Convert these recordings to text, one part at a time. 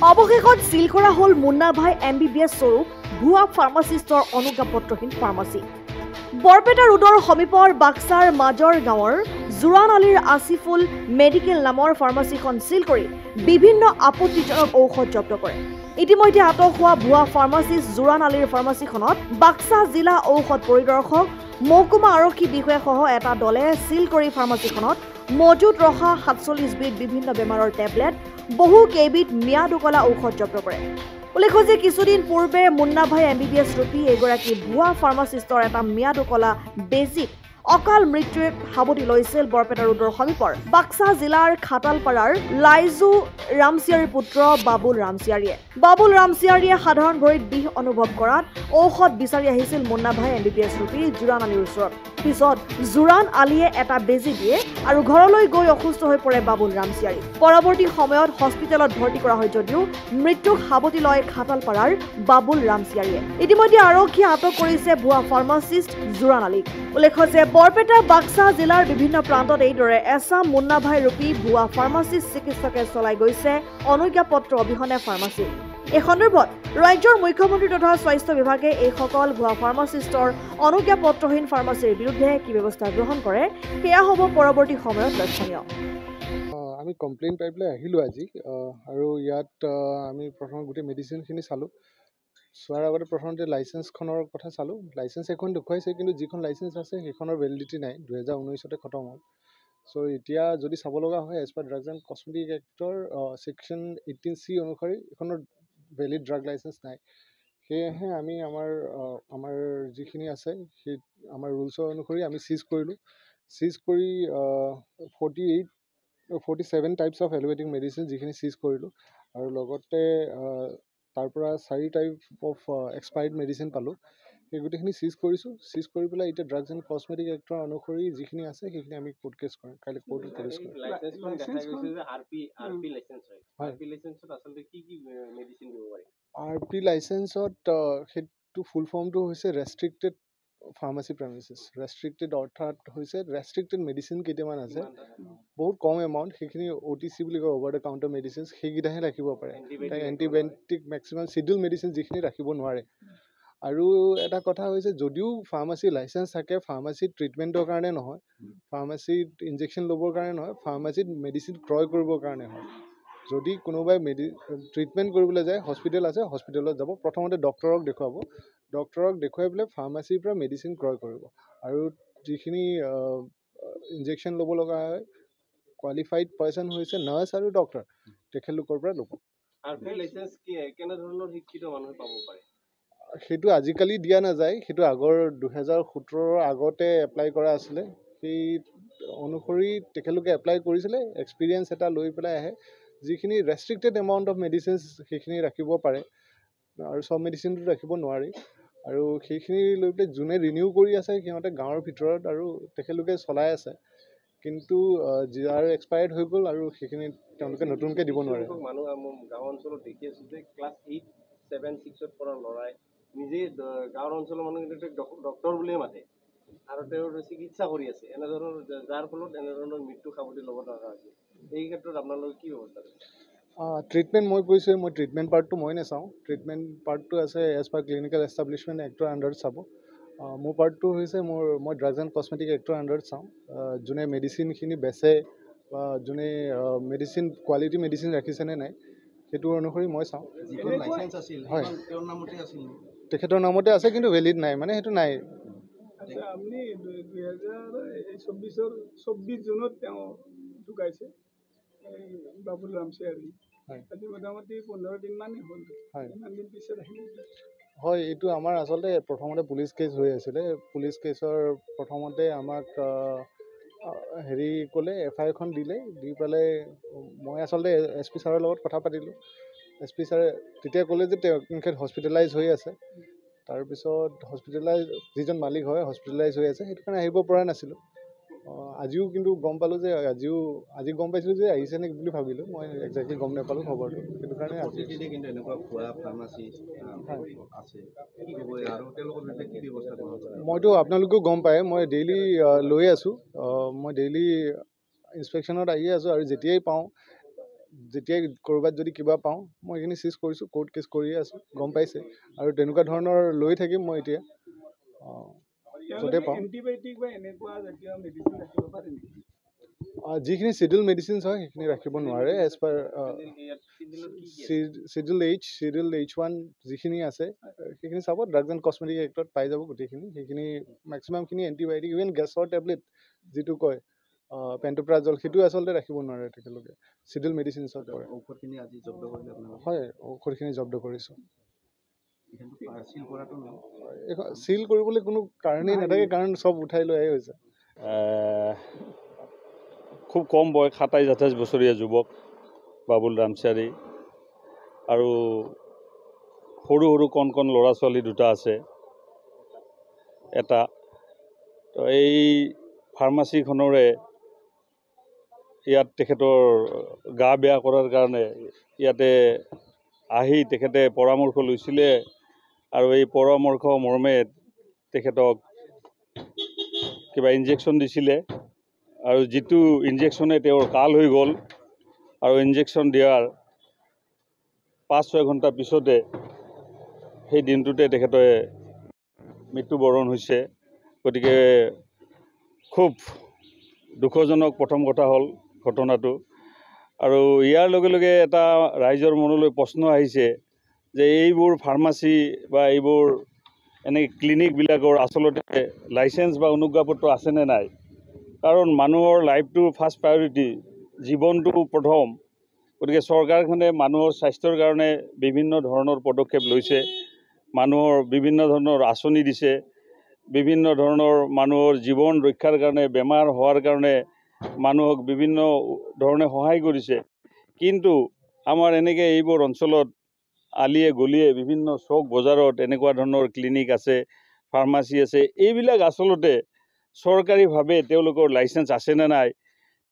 অৱশেষত সিল কৰা হল মুন্না ভাই MBBS স্বৰূপ ভুৱা ফাৰ্মাচিষ্টৰ অনুজ্ঞাপত্ৰহীন ফাৰ্মাচী। বৰপেটা ৰোডৰ সমীপৰ বাক্সাৰ মাজৰ গাঁৱৰ জোৰান আলীৰ আসিফুল মেডিকেল নামৰ ফাৰ্মাচীখন সিল কৰি বিভিন্ন আপত্তিজনক ঔষধ জব্দ কৰে। ইতিমধ্যে আটক হোৱা ভুৱা ফাৰ্মাচিষ্ট জোৰান আলীৰ ফাৰ্মাচীখনত বাক্সা জিলা ঔষধ পৰিদৰ্শক মহকুমা আৰক্ষী বিষয়াসহ এটা দলে সিল কৰি ফাৰ্মাচীখনত মজুত ৰখা 47 বিধ বিভিন্ন বেমাৰৰ টেবলেট বহু কেইবিধ ম্যাদ উকলা ঔষধ জব্দ কৰে। উল্লেখ্য যে কিছুদিন পূৰ্বে মুন্না ভাই MBBS ৰূপী এগৰাকী ভুৱা ফাৰ্মাচিষ্টৰ এটা ম্যাদ উকলা বেজিত অকাল মৃত্যুৱে সাৱটি লৈছিল বৰপেটা ৰোডৰ সমীপৰ বাক্সা জিলাৰ খাটালপাৰাৰ লাইজু ৰামচিয়াৰীৰ পুত্ৰ বাবুল ৰামচিয়াৰীয়ে। বাবুল ৰামচিয়াৰীয়ে সাধাৰণ ভৰিত বিষ অনুভৱ কৰাত ঔষধ বিচাৰি আহিছিল মুন্না ভাই MBBS ৰূপী জোৰান আলীৰ ওচৰত। পিছত জোৰান আলীয়ে এটা বেজি দিয়ে আৰু ঘৰলৈ গৈ অসুস্থ হৈ পৰে বাবুল ৰামচিয়াৰী। পৰৱৰ্তী সময়ত হস্পিটেলত ভৰ্তি কৰা হয় যদিও মৃত্যুক সাৱটি লয় খাটালপাৰাৰ বাবুল ৰামচিয়াৰীয়ে। ইতিমধ্যে আৰক্ষীয়ে আটক কৰিছে ভুৱা ফাৰ্মাচিষ্ট জোৰান আলীক। উল্লেখ্য যে বৰপেটা বাক্সা জিলাৰ বিভিন্ন প্ৰান্তত এইদৰে এছাম মুন্না ভাই ৰূপী ভুৱা ফাৰ্মাচিষ্ট চিকিৎসকে চলাই গৈছে অনুজ্ঞাপত্ৰ অবিহনে ফাৰ্মাচী। এই সন্দৰ্ভত ৰাজ্যৰ মুখ্যমন্ত্ৰী তথা স্বাস্থ্য বিভাগে এইসকল ভুৱা ফাৰ্মাচিষ্টৰ অনুজ্ঞাপত্ৰহীন ফাৰ্মাচীৰ বিৰুদ্ধে কি ব্যৱস্থা গ্ৰহণ কৰে সেয়া হ'ব পৰৱৰ্তী সময়ত লক্ষণীয়। আমি কমপ্লেইন পাই পেলাই আহিলোঁ আজি আৰু ইয়াত আমি প্ৰথম গোটেই মেডিচিনখিনি চালোঁ। চোৱাৰ আগতে প্ৰথমতে লাইচেঞ্চখনৰ কথা চালোঁ। লাইচেঞ্চ এখন দেখুৱাইছে, কিন্তু যিখন লাইচেঞ্চ আছে সেইখনৰ ভেলিডিটি নাই, 2019তে খতম হ'ল। চ' এতিয়া যদি চাব লগা হয় as per drugs and cosmetic act section 18C অনুসৰি এইখনৰ ভেলিড ড্ৰাগ লাইচেঞ্চ নাই। সেয়েহে আমি আমাৰ যিখিনি আছে সেই আমাৰ ৰুলছৰ অনুসৰি আমি চিজ কৰিলোঁ। চিজ কৰি 47 টাইপছ অফ এলোপেথিক মেডিচিন যিখিনি চিজ কৰিলোঁ, আৰু লগতে তাৰ পৰা 4 টাইপ অফ এক্সপায়াৰ্ড মেডিচিন পালোঁ। সেই গোটেইখিনি চিজ কৰিছোঁ। চিজ কৰি পেলাই এতিয়া ড্ৰাগছ এণ্ড কছমেটিক এক্টৰ অনুসৰি যিখিনি আছে সেইখিনি আমি কোৰ্ট কেছ কৰিম, কাইলৈ কোৰ্টত প্ৰডিউচ কৰিম। RP লাইচেঞ্চত সেইটো ফুল ফৰ্মটো হৈছে ৰেষ্ট্ৰিক্টেড ফাৰ্মাচী প্ৰেমিচেছ। ৰেষ্ট্ৰিক্টেড অৰ্থাৎ হৈছে ৰেষ্ট্ৰিক্টেড মেডিচিন কেইটামান আছে, বহুত কম এমাউণ্ট, সেইখিনি OTC বুলি কয়, অভাৰ দ্য কাউণ্টাৰ মেডিচিনছ, সেইকেইটাহে ৰাখিব পাৰে। এণ্টিবায়'টিক মেক্সিমাম চিডিউল মেডিচিন যিখিনি ৰাখিব নোৱাৰে। আৰু এটা কথা হৈছে, যদিও ফাৰ্মাচী লাইচেঞ্চ থাকে, ফাৰ্মাচীত ট্ৰিটমেণ্টৰ কাৰণে নহয়, ফাৰ্মাচীত ইনজেকশ্যন ল'বৰ কাৰণে নহয়, ফাৰ্মাচীত মেডিচিন ক্ৰয় কৰিবৰ কাৰণে হয়। যদি কোনোবাই ট্ৰিটমেণ্ট কৰিবলৈ যায়, হস্পিটেল আছে, হস্পিটেলত যাব, প্ৰথমতে ডক্টৰক দেখুৱাব, ডক্টৰক দেখুৱাই পেলাই ফাৰ্মাচীৰ পৰা মেডিচিন ক্ৰয় কৰিব। আৰু যিখিনি ইনজেকশ্যন ল'ব লগা হয়, কোৱালিফাইড পাৰ্চন হৈছে নাৰ্ছ আৰু ডক্টৰ, তেখেতলোকৰ পৰা ল'ব। সেইটো আজিকালি দিয়া নাযায়, সেইটো আগৰ 2017 আগতে এপ্লাই কৰা আছিলে। সেই অনুসৰি তেখেতলোকে এপ্লাই কৰিছিলে, এক্সপিৰিয়েঞ্চ এটা লৈ পেলাই আহে। যিখিনি ৰেষ্ট্ৰিক্টেড এমাউণ্ট অফ মেডিচিনছ সেইখিনি ৰাখিব পাৰে, আৰু চব মেডিচিনটো ৰাখিব নোৱাৰি। আৰু সেইখিনি লৈ পেলাই যোনে ৰিনিউ কৰি আছে সিহঁতে গাঁৱৰ ভিতৰত আৰু তেখেতলোকে চলাই আছে, কিন্তু যাৰ এক্সপায়াৰ্ড হৈ গ'ল আৰু সেইখিনি তেওঁলোকে নতুনকৈ দিব নোৱাৰে। গাঁও অঞ্চলত দেখি আছোঁ যে ক্লাছ 8, 7, 6ত পৰা ল'ৰাই নিজে গাঁৱৰ অঞ্চলৰ মানুহখিনিক ডক্টৰ বুলিয়ে মাতে আৰু তেওঁৰ চিকিৎসা কৰি আছে, এনেধৰণৰ, যাৰ ফলত এনেধৰণৰ মৃত্যু সাৱটি ল'ব লগা হৈছে। এই ক্ষেত্ৰত আপোনালোকে কি ব্যৱস্থা লৈছে? ট্ৰিটমেণ্ট মই কৈছোঁ, মই ট্ৰিটমেণ্ট পাৰ্টটো মই নাচাওঁ। ট্ৰিটমেণ্ট পাৰ্টটো আছে as per clinical establishment act আণ্ডাৰত চাব। মোৰ পাৰ্টটো হৈছে মই ড্ৰাগছ এণ্ড কছমেটিক এক্টৰ আণ্ডাৰত চাওঁ। যোনে মেডিচিনখিনি বেচে বা যোনে মেডিচিন কোৱালিটি মেডিচিন ৰাখিছেনে নাই সেইটো অনুসৰি মই চাওঁ। হয়, তেখেতৰ নামতে আছে, কিন্তু ভেলিড নাই, মানে সেইটো নাই। আপুনি 2024 জুনত তেওঁ ঢুকাইছে, বাবুল ৰামচিয়াৰী। আজি মোটামুটি 15 দিনমানেই হ'ল। ইমান দিন পিছত আহিলে। হয়, এইটো আমাৰ আচলতে প্ৰথমতে পুলিচ কেছ হৈ আছিলে। পুলিচ কেছৰ প্ৰথমতে আমাক ক'লে, FIR এখন দিলে, দি পেলাই মই আচলতে SP ছাৰৰ লগত কথা পাতিলোঁ। SP ছাৰে তেতিয়া ক'লে যে তেখেত হস্পিটেলাইজ হৈ আছে। তাৰপিছত যিজন মালিক হয় হস্পিটেলাইজ হৈ আছে, সেইটো কাৰণে আহিব পৰা নাছিলোঁ। আজিও কিন্তু গম পালোঁ যে আজি গম পাইছিলোঁ যে আহিছে নেকি বুলি ভাবিলোঁ, মই একজেক্টলি গম নাপালোঁ খবৰটো, সেইটো কাৰণে আজি। মইতো আপোনালোকেও গম পায়, মই ডেইলি লৈ আছোঁ, মই ডেইলি ইনস্পেকশ্যনত আহি আছোঁ, আৰু যেতিয়াই পাওঁ যেতিয়াই ক'ৰবাত যদি কিবা পাওঁ মই এইখিনি চিজ কৰিছোঁ, কোৰ্ট কেছ কৰিয়ে আছোঁ, গম পাইছে। আৰু তেনেকুৱা ধৰণৰ লৈ থাকিম মই এতিয়া য'তে পাওঁ। এণ্টিবায়'টিক বা এনেকুৱা জাতীয় মেডিচিন ৰাখিব পাৰে নেকি? যিখিনি চিডিউল মেডিচিনছ হয় সেইখিনি ৰাখিব নোৱাৰে। এজ পাৰ চিডিউল H1 যিখিনি আছে সেইখিনি চাব, ড্ৰাগছ এণ্ড কছমেটিক এক্টত পাই যাব গোটেইখিনি। সেইখিনি মেক্সিমামখিনি এণ্টিবায়'টিক, ইভেন গেছৰ টেবলেট যিটো কয় পেণ্টোপ্ৰাজল, সেইটো আচলতে ৰাখিব নোৱাৰে তেখেতলোকে, চিডিউল মেডিচিনছত পৰে। ঔষধখিনি আজি জব্দ কৰিলে আপোনালোকে? হয়, ঔষধখিনি জব্দ কৰিছোঁ। চিল কৰিবলৈ কোনো কাৰণেই নাথাকে, কাৰণ চব উঠাই লৈ আহি হৈছে। খুব কম বয়স, 27-28 বছৰীয়া যুৱক বাবুল ৰামচাৰী, আৰু সৰু সৰু কণ কণ ল'ৰা ছোৱালী দুটা আছে। এটা তো এই ফাৰ্মাচীখনৰে ইয়াত তেখেতৰ গা বেয়া কৰাৰ কাৰণে ইয়াতে আহি তেখেতে পৰামৰ্শ লৈছিলে, আৰু এই পৰামৰ্শ মৰ্মে তেখেতক কিবা ইনজেকশ্যন দিছিলে, আৰু যিটো ইনজেকশ্যনে তেওঁৰ কাল হৈ গ'ল, আৰু ইনজেকশ্যন দিয়াৰ 5-6 ঘণ্টা পিছতে সেই দিনটোতে তেখেতে মৃত্যুবৰণ হৈছে। গতিকে খুব দুখজনক প্ৰথম কথা হ'ল ঘটনাটো। আৰু ইয়াৰ লগে লগে এটা ৰাইজৰ মনলৈ প্ৰশ্ন আহিছে যে এইবোৰ ফাৰ্মাচী বা এইবোৰ এনে ক্লিনিকবিলাকৰ আচলতে লাইচেঞ্চ বা অনুজ্ঞাপত্ৰ আছেনে নাই। কাৰণ মানুহৰ লাইফটো ফাৰ্ষ্ট প্ৰায়ৰিটি, জীৱনটো প্ৰথম। গতিকে চৰকাৰখনে মানুহৰ স্বাস্থ্যৰ কাৰণে বিভিন্ন ধৰণৰ পদক্ষেপ লৈছে, মানুহৰ বিভিন্ন ধৰণৰ আঁচনি দিছে, বিভিন্ন ধৰণৰ মানুহৰ জীৱন ৰক্ষাৰ কাৰণে, বেমাৰ হোৱাৰ কাৰণে মানুহক বিভিন্ন ধৰণে সহায় কৰিছে। কিন্তু আমাৰ এনেকৈ এইবোৰ অঞ্চলত আলিয়ে গলিয়ে বিভিন্ন চক বজাৰত এনেকুৱা ধৰণৰ ক্লিনিক আছে, ফাৰ্মাচী আছে। এইবিলাক আচলতে চৰকাৰীভাৱে তেওঁলোকৰ লাইচেঞ্চ আছেনে নাই,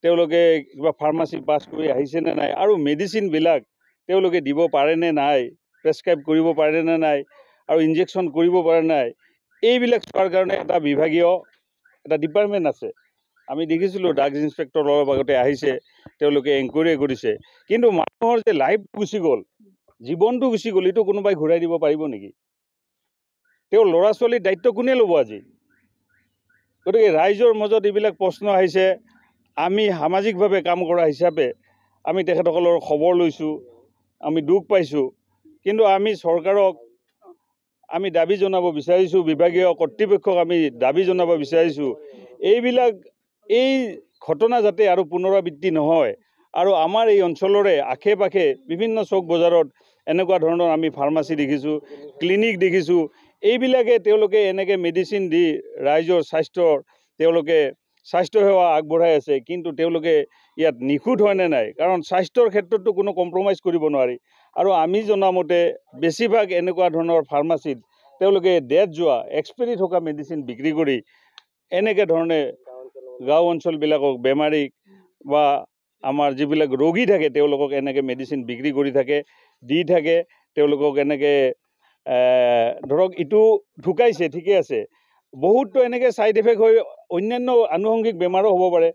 তেওঁলোকে কিবা ফাৰ্মাচী পাছ কৰি আহিছেনে নাই, আৰু মেডিচিনবিলাক তেওঁলোকে দিব পাৰেনে নাই, প্ৰেছক্ৰাইব কৰিব পাৰেনে নাই, আৰু ইনজেকশ্যন কৰিব পাৰে নাই, এইবিলাক চোৱাৰ কাৰণে এটা বিভাগীয় এটা ডিপাৰ্টমেণ্ট আছে। আমি দেখিছিলোঁ ড্ৰাগছ ইনস্পেক্টৰ অলপ আগতে আহিছে, তেওঁলোকে এনকুৱাৰী কৰিছে। কিন্তু মানুহৰ যে লাইফ গুচি গ'ল, জীৱনটো গুচি গ'ল, এইটো কোনোবাই ঘূৰাই দিব পাৰিব নেকি? তেওঁৰ ল'ৰা ছোৱালীৰ দায়িত্ব কোনে ল'ব আজি? গতিকে ৰাইজৰ মাজত এইবিলাক প্ৰশ্ন আহিছে। আমি সামাজিকভাৱে কাম কৰা হিচাপে আমি তেখেতসকলৰ খবৰ লৈছোঁ, আমি দুখ পাইছোঁ। কিন্তু আমি চৰকাৰক আমি দাবী জনাব বিচাৰিছোঁ, বিভাগীয় কৰ্তৃপক্ষক আমি দাবী জনাব বিচাৰিছোঁ, এই ঘটনা যাতে আৰু পুনৰাবৃত্তি নহয়। আৰু আমাৰ এই অঞ্চলৰে আশে পাশে বিভিন্ন চক বজাৰত এনেকুৱা ধৰণৰ আমি ফাৰ্মাচী দেখিছোঁ, ক্লিনিক দেখিছোঁ। এইবিলাকে তেওঁলোকে এনেকৈ মেডিচিন দি ৰাইজৰ তেওঁলোকে স্বাস্থ্যসেৱা আগবঢ়াই আছে, কিন্তু তেওঁলোকে ইয়াত নিখুঁত হয়নে নাই? কাৰণ স্বাস্থ্যৰ ক্ষেত্ৰততো কোনো কম্প্ৰমাইজ কৰিব নোৱাৰি। আৰু আমি জনামতে বেছিভাগ এনেকুৱা ধৰণৰ ফাৰ্মাচীত তেওঁলোকে ডেট যোৱা, এক্সপাইৰী থকা মেডিচিন বিক্ৰী কৰি এনেকৈ ধৰণে গাঁও অঞ্চলবিলাকক বেমাৰীক বা আমাৰ যিবিলাক ৰোগী থাকে তেওঁলোকক এনেকৈ মেডিচিন বিক্ৰী কৰি থাকে, দি থাকে। তেওঁলোকক এনেকৈ ধৰক ইটো ঢুকাইছে, ঠিকে আছে, বহুততো এনেকৈ ছাইড এফেক্ট হৈ অন্যান্য আনুষংগিক বেমাৰো হ'ব পাৰে।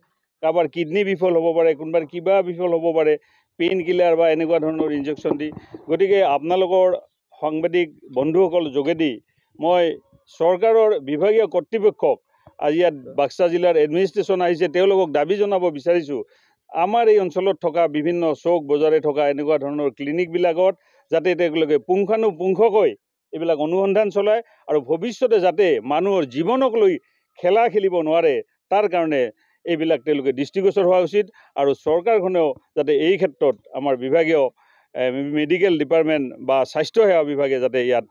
কাৰোবাৰ কিডনী বিফল হ'ব পাৰে, কোনোবাৰ কিবা বিফল হ'ব পাৰে, পেইন কিলাৰ বা এনেকুৱা ধৰণৰ ইনজেকশ্যন দি। গতিকে আপোনালোকৰ সাংবাদিক বন্ধুসকল যোগেদি মই চৰকাৰৰ বিভাগীয় কৰ্তৃপক্ষক, আজি ইয়াত বাক্সা জিলাৰ এডমিনিষ্ট্ৰেশ্যন আহিছে, তেওঁলোকক দাবী জনাব বিচাৰিছোঁ, আমাৰ এই অঞ্চলত থকা বিভিন্ন চক বজাৰে থকা এনেকুৱা ধৰণৰ ক্লিনিকবিলাকত যাতে তেওঁলোকে পুংখানুপুংখকৈ এইবিলাক অনুসন্ধান চলায়, আৰু ভৱিষ্যতে যাতে মানুহৰ জীৱনক লৈ খেলা খেলিব নোৱাৰে তাৰ কাৰণে এইবিলাক তেওঁলোকে দৃষ্টিগোচৰ হোৱা উচিত। আৰু চৰকাৰখনেও যাতে এই ক্ষেত্ৰত আমাৰ বিভাগীয় মেডিকেল ডিপাৰ্টমেণ্ট বা স্বাস্থ্যসেৱা বিভাগে যাতে ইয়াত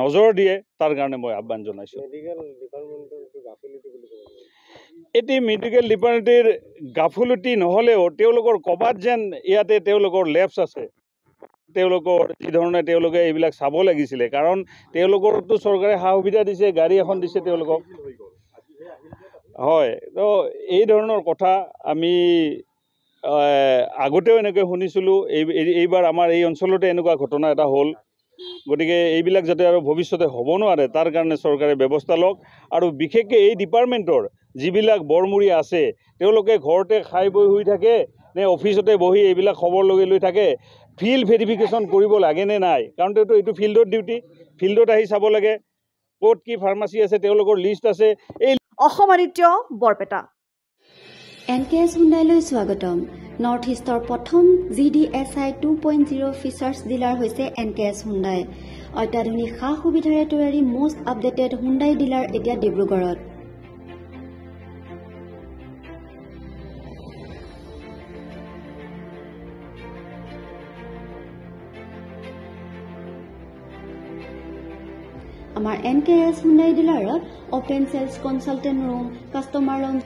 নজৰ দিয়ে, তাৰ কাৰণে মই আহ্বান জনাইছোঁ। এটি মেডিকেল ডিপাৰ্টমেণ্টৰ গাফিলতি নহ'লেও তেওঁলোকৰ ক'ৰবাত যেন ইয়াতে তেওঁলোকৰ লেবছ আছে, তেওঁলোকৰ যি ধৰণে তেওঁলোকে এইবিলাক চাব লাগিছিলে। কাৰণ তেওঁলোকৰতো চৰকাৰে সা সুবিধা দিছে, গাড়ী এখন দিছে তেওঁলোকক। হয়, তো এই ধৰণৰ কথা আমি আগতেও এনেকৈ শুনিছিলোঁ। এইবাৰ আমাৰ এই অঞ্চলতে এনেকুৱা ঘটনা এটা হ'ল। গতিকে এইবিলাক যাতে আৰু ভৱিষ্যতে হ'ব নোৱাৰে তাৰ কাৰণে চৰকাৰে ব্যৱস্থা লওক। আৰু বিশেষকৈ এই ডিপাৰ্টমেণ্টৰ যিবিলাক বৰমূৰীয়া আছে তেওঁলোকে ঘৰতে খাই বৈ শুই থাকে, নে অফিচতে বহি এইবিলাক খবৰ লৈ থাকে ফিল্ড ভেৰিফিকেশ্যন কৰিব লাগে নে নাই কাৰণ এইটো ফিল্ডৰ ডিউটি ফিল্ডত আহি চাব লাগে ক'ত কি ফাৰ্মাচী আছে তেওঁলোকৰ লিষ্ট আছে এই অসম আদিত্য বৰপেটা NKS হুণ্ডাইলৈ স্বাগতম নৰ্থ ইষ্টৰ প্ৰথম GDSI 2.0 ফিচাৰ্ছ ডিলাৰ হৈছে NKS হুণ্ডাই অত্যাধুনিক সা সুবিধাৰে তৈয়াৰী most আপডেটেড হুণ্ডাই ডিলাৰ এতিয়া ডিব্ৰুগড়ত আমাৰ NKS হুণ্ডাই ডিলাৰত open sales consultant room customer launch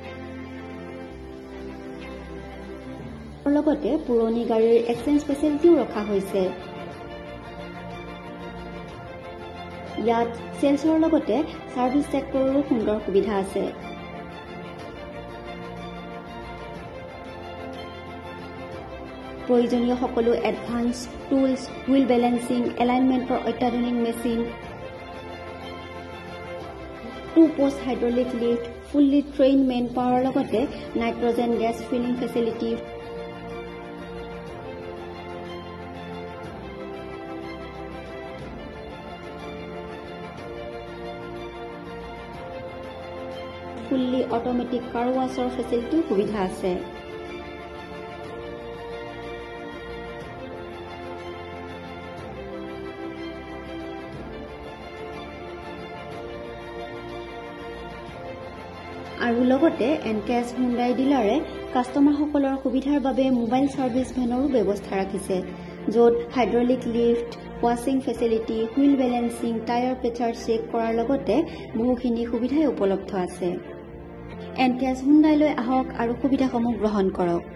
লগতে পুৰণি গাড়ীৰ এক্সচেঞ্জ ফেচিলিটিও ৰখা হৈছে ইয়াত সেলছৰ লগতে সাৰ্ভিস সেক্টৰৰো সুন্দৰ সুবিধা আছে প্ৰয়োজনীয় সকলো এডভান্স টুলছ হুইল বেলেন্সিং এলাইনমেন্টৰ অত্যাধুনিক machine 2-post hydraulic lift, fully trained manpower লগতে nitrogen gas filling facility fully automatic car washer facility সুবিধা আছে আৰু লগতে NKS হুণ্ডাই ডিলাৰে কাস্টমাৰসকলৰ সুবিধাৰ বাবে মোবাইল সাৰ্ভিস ভেনৰো ব্যৱস্থা ৰাখিছে য'ত হাইড্ৰলিক লিফট ৱাশ্বিং facility wheel balancing tyre pressure check কৰাৰ লগতে বহুখিনি সুবিধাই উপলব্ধ আছে NKS হুণ্ডাইলৈ আহক আৰু সুবিধাসমূহ গ্ৰহণ কৰক